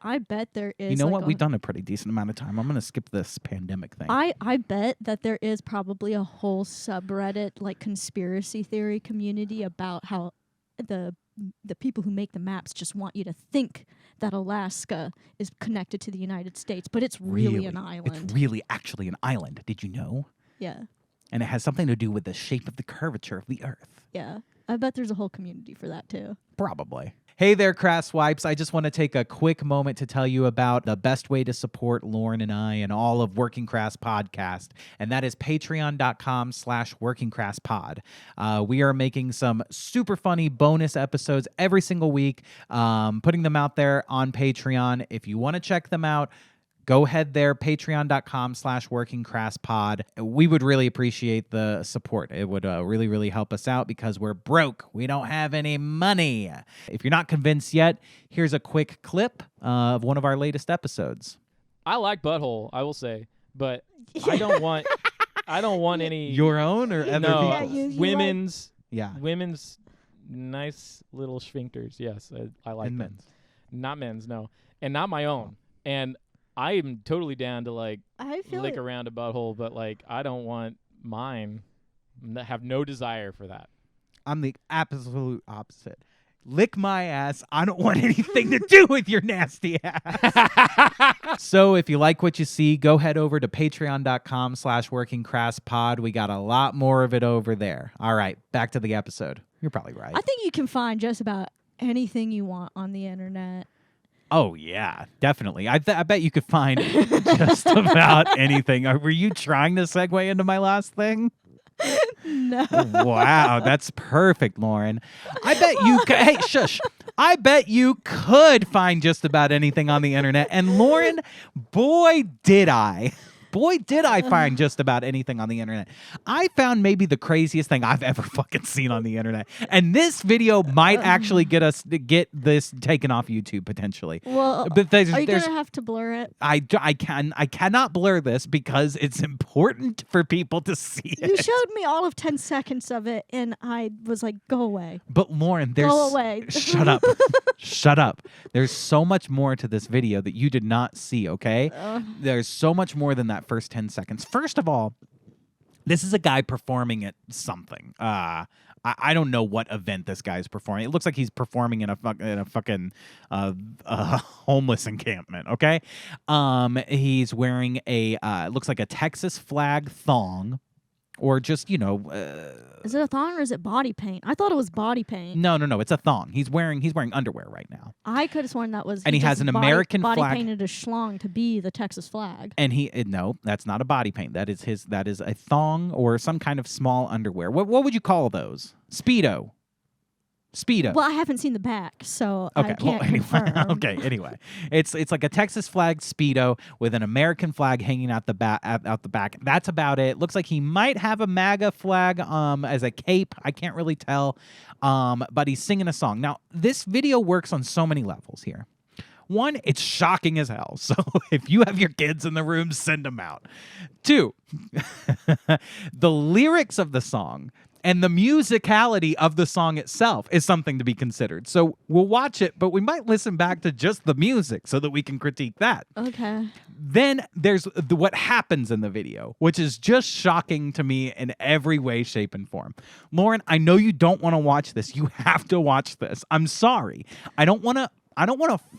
there is. You know like what? We've done a pretty decent amount of time. I'm going to skip this pandemic thing. I bet that there is probably a whole subreddit like conspiracy theory community about how the people who make the maps just want you to think that Alaska is connected to the United States, but it's really an island. It's really actually an island. Did you know? Yeah. And it has something to do with the shape of the curvature of the Earth. Yeah. I bet there's a whole community for that too. Probably. Hey there, Crass Wipes. I just want to take a quick moment to tell you about the best way to support Lauren and I and all of Working Crass Podcast, and that is patreon.com/workingcrasspod. We are making some super funny bonus episodes every single week, putting them out there on Patreon. If you want to check them out, go ahead there, patreon.com/workingcrasspod. We would really appreciate the support. It would really, really help us out because we're broke. We don't have any money. If you're not convinced yet, here's a quick clip of one of our latest episodes. I like butthole, I will say, but I don't want any Your own or other no Yeah, people's? you women's Yeah. women's nice little sphincters. Yes, I like And them. men's. Not men's, no, and not my own. And I am totally down to like I feel lick around a butthole, but like I don't want mine. I have no desire for that. I'm the absolute opposite. Lick my ass. I don't want anything to do with your nasty ass. So if you like what you see, go head over to patreon.com/workingcrasspod. We got a lot more of it over there. All right, back to the episode. You're probably right. I think you can find just about anything you want on the internet. Oh, yeah, definitely. I bet you could find just about anything. Were you trying to segue into my last thing? No. Wow, that's perfect, Lauren. I bet you could. Hey, shush. I bet you could find just about anything on the internet. And Lauren, boy, did I. Boy, did I find just about anything on the internet. I found maybe the craziest thing I've ever fucking seen on the internet. And this video might actually get this taken off YouTube potentially. Well, But are you going to have to blur it? I cannot blur this because it's important for people to see it. You showed me all of 10 seconds of it, and I was like, go away. But Lauren, there's Go away. Shut up. Shut up. There's so much more to this video that you did not see, okay? There's so much more than that first 10 seconds. First of all, this is a guy performing at something. I don't know what event this guy's performing. It looks like he's performing in a fucking homeless encampment, okay? He's wearing a looks like a Texas flag thong, or just, Is it a thong or is it body paint? I thought it was body paint. no, it's a thong. He's wearing underwear right now. I could have sworn that was. And he has just an American body flag. painted a schlong to be the Texas flag. And no, that's not a body paint. That is a thong or some kind of small underwear. What would you call those? Speedo. Well, I haven't seen the back, so Okay. I can't confirm. Okay. Anyway, it's like a Texas flag Speedo with an American flag hanging out the back. That's about it. Looks like he might have a MAGA flag as a cape. I can't really tell. But he's singing a song. Now, this video works on so many levels here. One, it's shocking as hell. So if you have your kids in the room, send them out. Two, the lyrics of the song And the musicality of the song itself is something to be considered. So we'll watch it, but we might listen back to just the music so that we can critique that. Okay. Then there's what happens in the video, which is just shocking to me in every way, shape, and form. Lauren, I know you don't want to watch this. You have to watch this. I'm sorry. I don't want to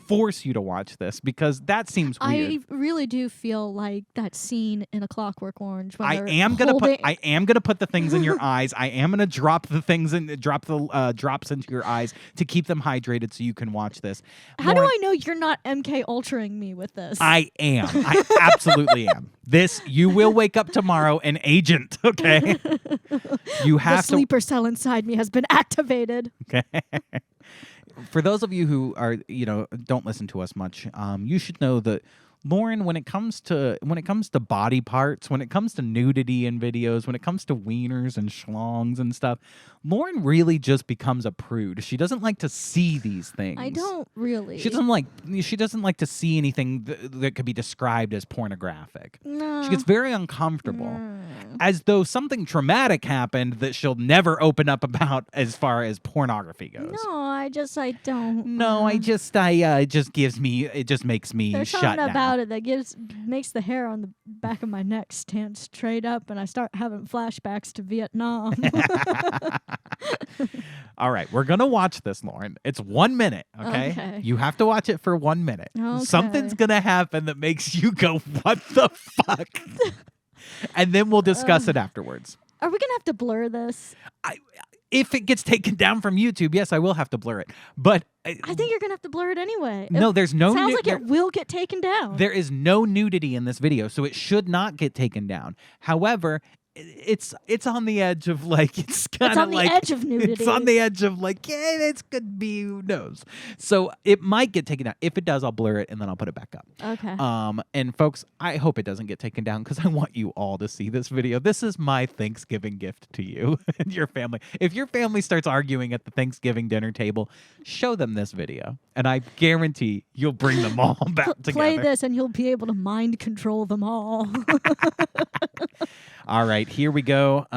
force you to watch this because that seems weird. I really do feel like that scene in A Clockwork Orange. When I they're am gonna put the things in your eyes. I am gonna drop the things drops into your eyes to keep them hydrated so you can watch this. How do I know you're not MK Ultraing me with this? I am. I absolutely am. This, you will wake up tomorrow an agent, okay? You have the sleeper cell inside me has been activated. Okay. For those of you who are, don't listen to us much, you should know that Lauren, when it comes to body parts, when it comes to nudity in videos, when it comes to wieners and schlongs and stuff, Lauren really just becomes a prude. She doesn't like to see these things. I don't really. She doesn't like to see anything that could be described as pornographic. No. She gets very uncomfortable. No. As though something traumatic happened that she'll never open up about as far as pornography goes. No, I don't. No, it just makes me There's shut something down. about it that makes the hair on the back of my neck stand straight up, and I start having flashbacks to Vietnam. All right, we're gonna watch this, Lauren. It's 1 minute, okay? Okay. You have to watch it for 1 minute. Okay. Something's gonna happen that makes you go, "What the fuck?" And then we'll discuss it afterwards. Are we gonna have to blur this? If it gets taken down from YouTube, yes, I will have to blur it. But I think you're gonna have to blur it anyway. no, there's no. Sounds like it will get taken down. There is no nudity in this video, so it should not get taken down. However, it's on the edge of like it's kind of like edge of nudity. It's on the edge of like it could be, who knows. So it might get taken down. If it does, I'll blur it and then I'll put it back up. Okay. And folks, I hope it doesn't get taken down because I want you all to see this video. This is my Thanksgiving gift to you and your family. If your family starts arguing at the Thanksgiving dinner table, show them this video, and I guarantee you'll bring them all back together. Play this, and you'll be able to mind control them all. All right, here we go.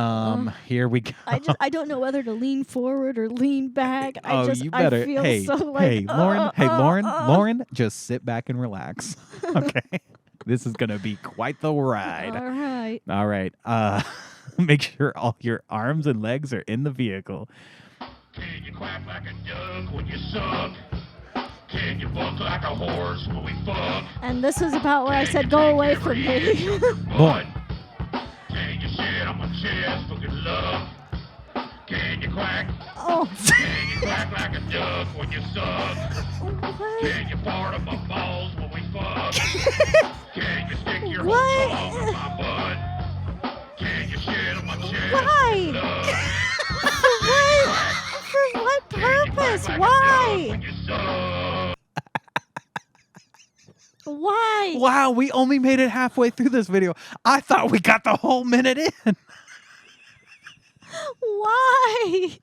Here we go. I don't know whether to lean forward or lean back. You better. I feel hey, so like, hey, Lauren. Lauren, just sit back and relax. Okay, this is gonna be quite the ride. All right. All right. Make sure all your arms and legs are in the vehicle. Can you quack like a duck when you suck? Can you buck like a horse when we fuck? And this is about where I said, "Go away from me." Boy. Can you shit on my chest for good luck? Can you quack? Oh. Can you quack like a duck when you suck? What? Can you fart on my balls when we fuck? Can you stick your What? whole tongue in my butt? Can you shit on my chest? Why? For what purpose? Why? Why? Wow, we only made it halfway through this video. I thought we got the whole minute in. Why?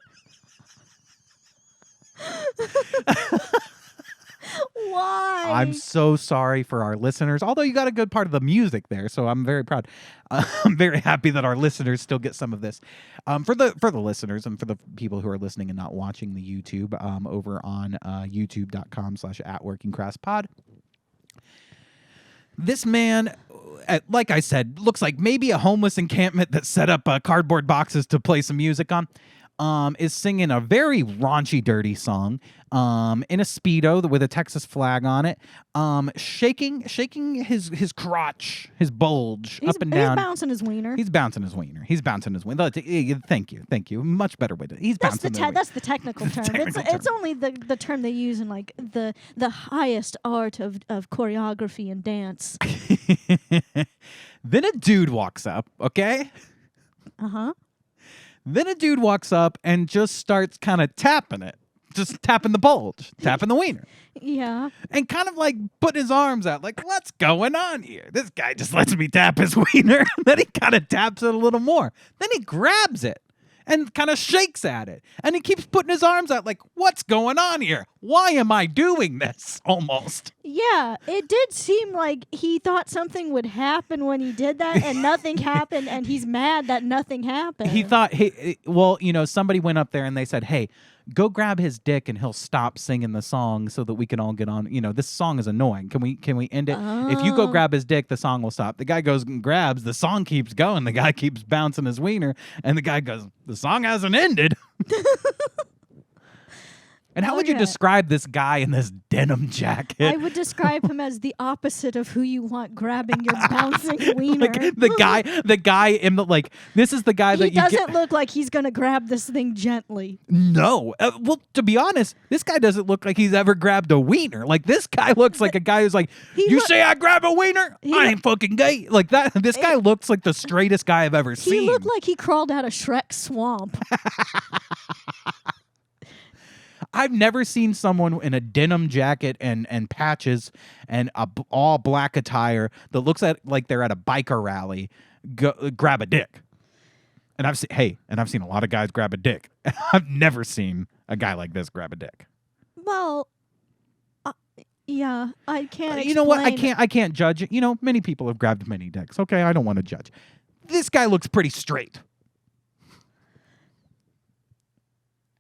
Why? I'm so sorry for our listeners, although you got a good part of the music there, so I'm very proud. I'm very happy that our listeners still get some of this. For the listeners and for the people who are listening and not watching the YouTube, over on youtube.com/@workingcrasspod. This man, like I said, looks like maybe a homeless encampment that set up cardboard boxes to play some music on. Is singing a very raunchy, dirty song in a Speedo with a Texas flag on it, shaking his crotch, his bulge up and down. He's bouncing his wiener. He's bouncing his wiener. Thank you. Much better way to. He's bouncing. That's the technical term. It's only the term they use in like the highest art of choreography and dance. Then a dude walks up. Okay. Uh-huh. Then a dude walks up and just starts kind of tapping it. Just tapping the bulge, tapping the wiener. Yeah. And kind of like putting his arms out, like, what's going on here? This guy just lets me tap his wiener. Then he kind of taps it a little more. Then he grabs it and kind of shakes at it. And he keeps putting his arms out like, what's going on here? Why am I doing this? Almost. Yeah, it did seem like he thought something would happen when he did that, and nothing happened, and he's mad that nothing happened. He thought, hey, well, somebody went up there and they said, hey, go grab his dick and he'll stop singing the song so that we can all get on. This song is annoying. Can we end it? If you go Oh. grab his dick, the song will stop. The guy goes and grabs, the song keeps going. The guy keeps bouncing his wiener, and the guy goes, the song hasn't ended. And how would you Okay. describe this guy in this denim jacket? I would describe him as the opposite of who you want grabbing your bouncing wiener. Like the guy in the this is the guy He that you doesn't get. look like he's gonna grab this thing gently. No, well, to be honest, this guy doesn't look like he's ever grabbed a wiener. Like this guy looks like a guy who's like, He you look- say I grab a wiener? He I look- ain't fucking gay. Like that. This guy looks like the straightest guy I've ever He seen. looked like he crawled out of Shrek's swamp. I've never seen someone in a denim jacket and patches and all black attire that looks like they're at a biker rally grab a dick. And I've seen a lot of guys grab a dick. I've never seen a guy like this grab a dick. Well, yeah, I can't. You know what? explain- I can't judge. Many people have grabbed many dicks. Okay, I don't want to judge. This guy looks pretty straight.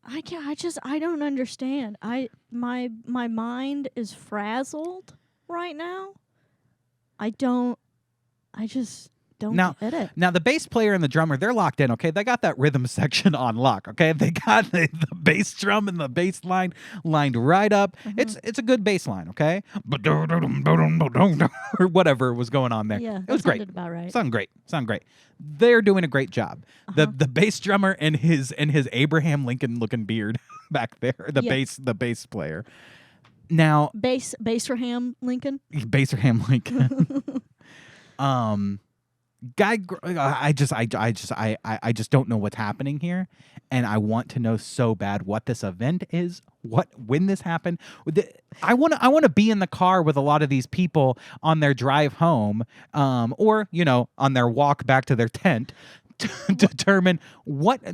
I can't. I don't understand. My mind is frazzled right now. I just don't get it. Now the bass player and the drummer, they're locked in, okay? They got that rhythm section on lock, okay? They got the bass drum and the bass line lined right up. Mm-hmm. It's a good bass line, okay? Or whatever was going on there. Yeah, it was that great. sounded about right. Sound great. They're doing a great job. The bass drummer and his Abraham Lincoln looking beard back there. The bass player. Now Baserham Lincoln. Baserham Lincoln. I just don't know what's happening here, and I want to know so bad what this event is, when this happened. I want to be in the car with a lot of these people on their drive home, or on their walk back to their tent to determine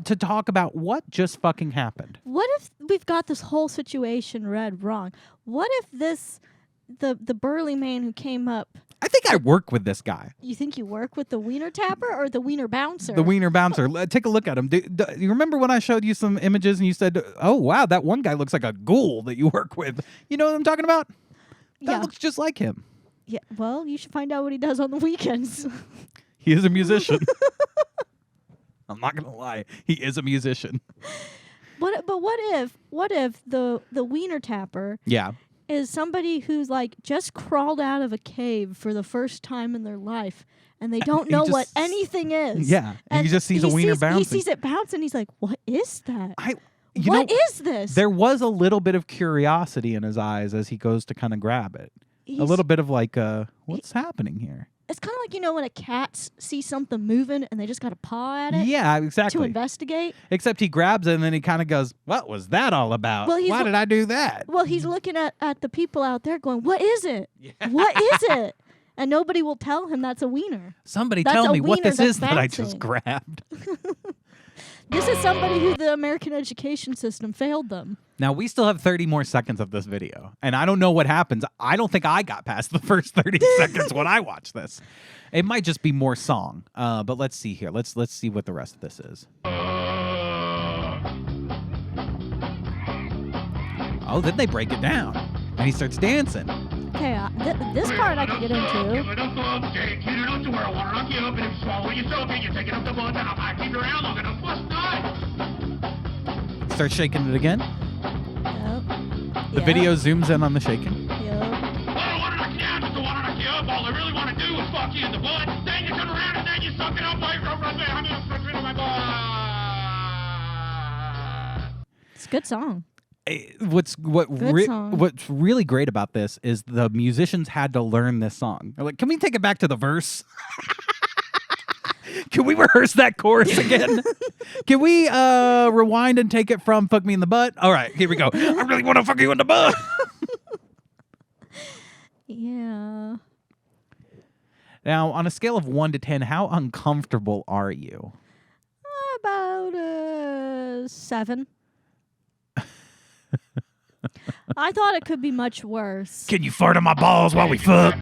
to talk about what just fucking happened. What if we've got this whole situation read wrong? What if the burly man who came up? I think I work with this guy. You think you work with the wiener tapper or the wiener bouncer? The wiener bouncer. Take a look at him. Do you remember when I showed you some images and you said, "Oh wow, that one guy looks like a ghoul that you work with"? You know what I'm talking about? That Yeah. looks just like him. Yeah. Well, you should find out what he does on the weekends. He is a musician. I'm not gonna lie. He is a musician. But what if the wiener tapper Yeah. is somebody who's like just crawled out of a cave for the first time in their life, and they don't He know just- what anything is. Yeah. And he just sees a wiener bouncing. He sees it bounce, and he's like, "What is that? You What know, is this?" there was a little bit of curiosity in his eyes as he goes to kind of grab it. A He's- little bit of like, what's happening here? It's kind of like when a cat sees something moving and they just got to paw at it Yeah, to exactly. investigate. Except he grabs it and then he kind of goes, "What was that all about? Well, he's Why l- did I do that?" Well, he's looking at the people out there going, "What is it? What is it?" And nobody will tell him that's a wiener. Somebody That's tell a me what wiener this that's is that I just bouncing. grabbed. This is somebody who the American education system failed them. Now, we still have 30 more seconds of this video, and I don't know what happens. I don't think I got past the first 30 seconds when I watched this. It might just be more song, but let's see here. Let's see what the rest of this is. Oh, then they break it down, and he starts dancing. Okay, this part I can get into. Give it a thumb, Jake. Heat it up to where I want to knock you up, and if you swallow it, you choke it. You take it up the butt, and I might keep you around long enough. Bust nut. Start shaking it again. Yep. The video zooms in on the shaking. Yep. I don't want to knock you down, just don't want to knock you up. All I really want to do is fuck you in the butt. Then you turn around and then you suck it up like right there. I'm gonna suck it in my butt. It's a good song. What's song. what's really great about this is the musicians had to learn this song. They're like, can we take it back to the verse? Can we rehearse that chorus again? Can we rewind and take it from "Fuck Me in the Butt"? All right, here we go. I really want to fuck you in the butt. Yeah. Now, on a scale of 1 to 10, how uncomfortable are you? about 7. I thought it could be much worse. Can you fart on my balls while we fuck?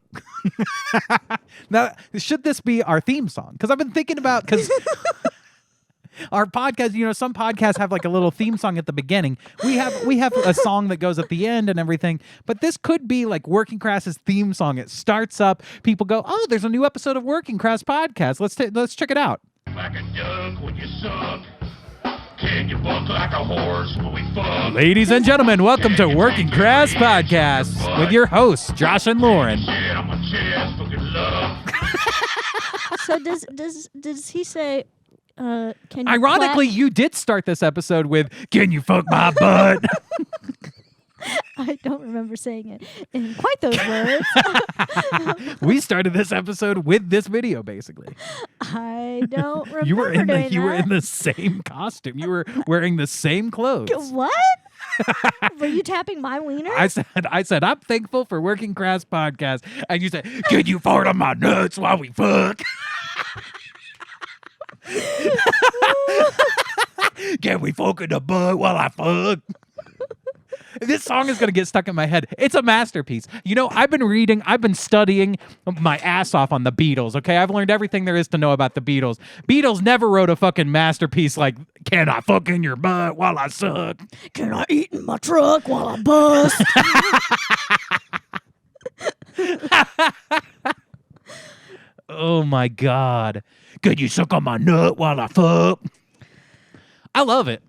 Now, should this be our theme song? Because I've been thinking about, because our podcast, you know, some podcasts have like a little theme song at the beginning. We have a song that goes at the end and everything. But this could be like Working Crass's theme song. It starts up, people go, "Oh, there's a new episode of Working Crass podcast. Let's check it out." Like a duck when you suck. Can you fuck like a horse when we fuck? Ladies and gentlemen, welcome to Working Crass podcast with your hosts, Josh and Lauren. Shit on my chest, fucking love. So does he say? Can you Ironically, you did start this episode with, "Can you fuck my butt?" I don't remember saying it in quite those words. We started this episode with this video, basically. I don't remember You were in doing the same costume. You were wearing the same clothes. that. What? Were you tapping my wiener? I said, "I'm thankful for Working Crass podcast," and you said, "Can you fart on my nuts while we fuck?" Can we fuck in the butt while I fuck? This song is going to get stuck in my head. It's a masterpiece. You know, I've been studying my ass off on the Beatles, okay? I've learned everything there is to know about the Beatles. Beatles never wrote a fucking masterpiece like, "Can I fuck in your butt while I suck? Can I eat in my truck while I bust?" Oh my God. Could you suck on my nut while I fuck? I love it.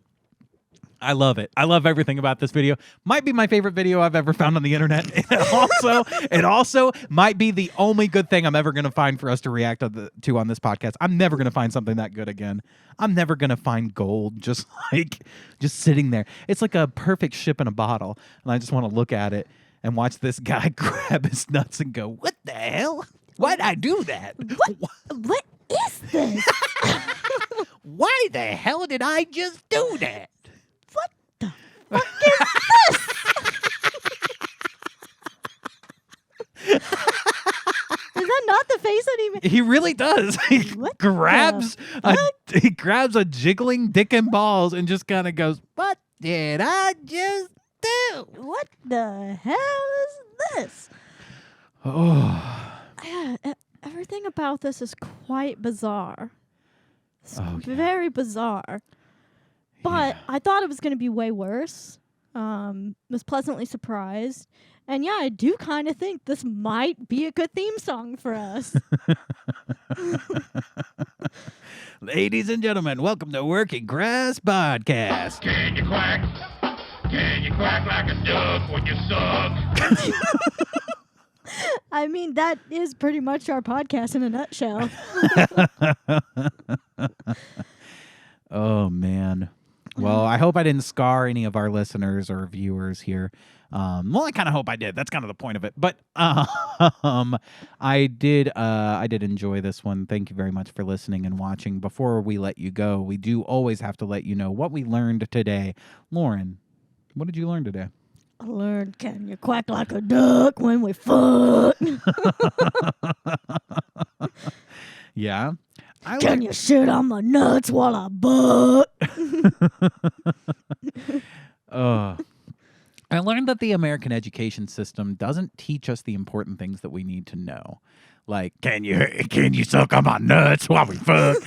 I love it. I love everything about this video. Might be my favorite video I've ever found on the internet. It also might be the only good thing I'm ever going to find for us to react to on this podcast. I'm never going to find something that good again. I'm never going to find gold just sitting there. It's like a perfect ship in a bottle. And I just want to look at it and watch this guy grab his nuts and go, "What the hell? Why'd I do that? What is this? Why the hell did I just do that?" What the fuck is this? Is that not the face that he made? He really does. He What grabs the he grabs a jiggling dick and balls and just kind of goes, "What did I just do?" What the hell is this? Oh, Everything about this is quite bizarre. It's Oh, yeah. very bizarre. But I thought it was going to be way worse. Was pleasantly surprised. And yeah, I do kind of think this might be a good theme song for us. Ladies and gentlemen, welcome to Working Crass podcast. Can you quack? Can you quack like a duck when you suck? I mean, that is pretty much our podcast in a nutshell. Oh man. Well, I hope I didn't scar any of our listeners or viewers here. Well, I kind of hope I did. That's kind of the point of it. But I did enjoy this one. Thank you very much for listening and watching. Before we let you go, we do always have to let you know what we learned today. Lauren, what did you learn today? I learned, can you quack like a duck when we fuck? Yeah. Can you shit on my nuts while I butt? I learned that the American education system doesn't teach us the important things that we need to know. Like, can you suck on my nuts while we fuck?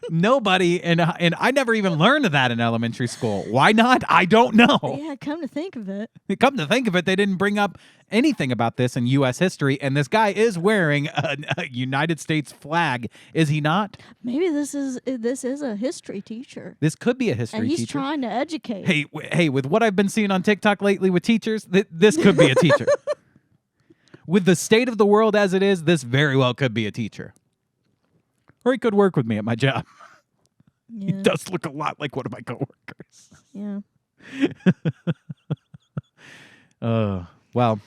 Nobody, and I never even learned that in elementary school. Why not? I don't know. Yeah, come to think of it. Come to think of it, they didn't bring up anything about this in U.S. history, and this guy is wearing a United States flag, is he not? Maybe this is a history teacher. This could be a history And he's teacher. trying to educate. Hey, with what I've been seeing on TikTok lately with teachers, this could be a teacher. With the state of the world as it is, this very well could be a teacher. Or he could work with me at my job. He Yeah. does look a lot like one of my coworkers. Yeah. Well,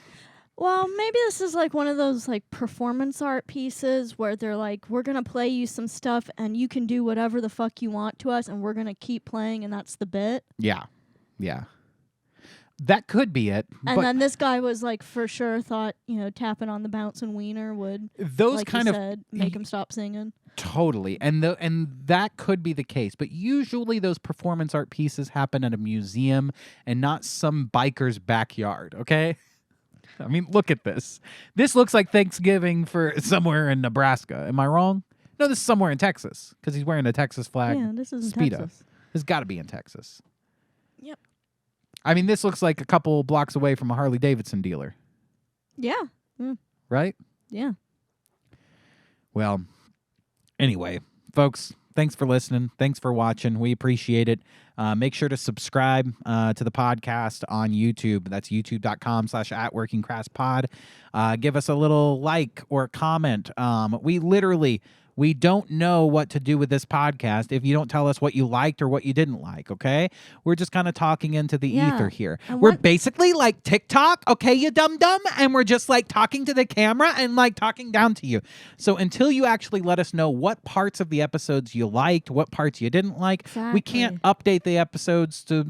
Well, maybe this is like one of those like performance art pieces where they're like, we're going to play you some stuff and you can do whatever the fuck you want to us and we're going to keep playing and that's the bit. yeah. That could be it. And but then this guy was like, for sure, thought tapping on the bouncing wiener would, those like kind you of said, make him stop singing. totally, and that could be the case. But usually those performance art pieces happen at a museum and not some biker's backyard. Okay. I mean, look at this. This looks like Thanksgiving for somewhere in Nebraska. Am I wrong? No, this is somewhere in Texas because he's wearing a Texas flag. Yeah, this is in Speedo. Texas. This got to be in Texas. Yep. I mean, this looks like a couple blocks away from a Harley Davidson dealer, Yeah. Mm, right? yeah. Well, anyway, folks, thanks for listening. Thanks for watching. We appreciate it. Make sure to subscribe to the podcast on YouTube. That's youtube.com/@workingcrasspod. Give us a little like or comment. We don't know what to do with this podcast if you don't tell us what you liked or what you didn't like, okay? We're just kind of talking into the Yeah. ether here. And We're what- basically like TikTok, okay, you dum-dum? And we're just like talking to the camera and like talking down to you. So until you actually let us know what parts of the episodes you liked, what parts you didn't like, we can't update the episodes to,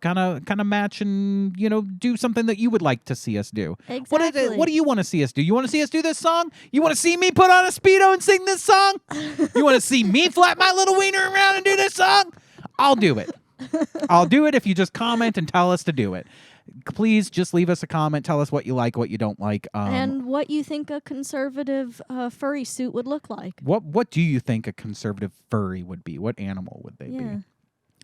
kind of match and, do something that you would like to see us do. Exactly. What do you want to see us do? You want to see us do this song? You want to see me put on a Speedo and sing this song? You want to see me flap my little wiener around and do this song? I'll do it. I'll do it if you just comment and tell us to do it. Please just leave us a comment. Tell us what you like, what you don't like. And what you think a conservative furry suit would look like. What do you think a conservative furry would be? What animal would they Yeah. be?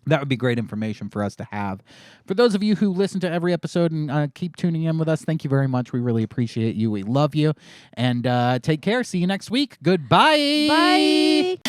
That would be great information for us to have. For those of you who listen to every episode and keep tuning in with us, thank you very much. We really appreciate you. We love you. And take care. See you next week. Goodbye. Bye.